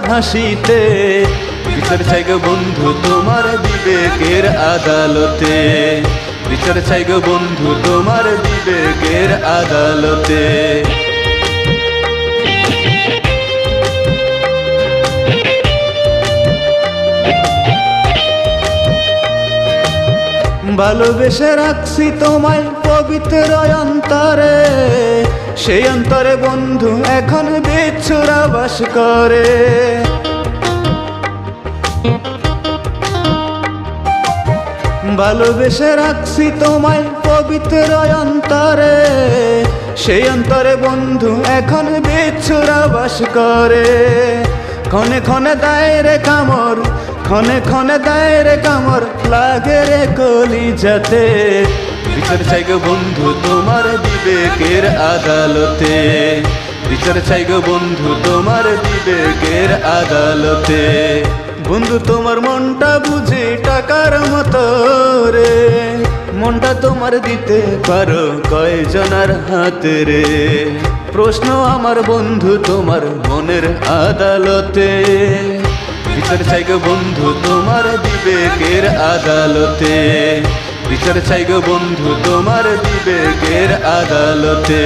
হাসিতে, বিচার চাই গো বন্ধু তোমার বিবেকের আদালতে, বিচার চাই গো বন্ধু তোমার বিবেকের আদালতে। ভালোবেসে রাখছি তোমায় পবিত্র অন্তরে, সেই অন্তরে বন্ধু এখন বিচ্ছুরা বাস করে। ভালোবেসে রাখছি তোমায় পবিত্র অন্তরে, সেই অন্তরে বন্ধু এখন বিচ্ছুরা বাস করে। ক্ষণে ক্ষণে দেয় রে কামড়, ক্ষণে ক্ষণে দেয় রে কামড়, লাগে রে কলিজাতে, বিচার চাই গো বন্ধু তোমার বিবেকের আদালতে, বিচার চাই গো বন্ধু তোমার বিবেকের আদালতে। বন্ধু তোমার মনটা বুঝি টাকার মতো রে, মনটা তোমার দিতে পারো কয়জনার হাতে রে, প্রশ্ন আমার বন্ধু তোমার মনের আদালতে, বিচার চাই গো বন্ধু তোমার বিবেকের আদালতে, বিচার চাই গো বন্ধু তোমার বিবেকের আদালতে।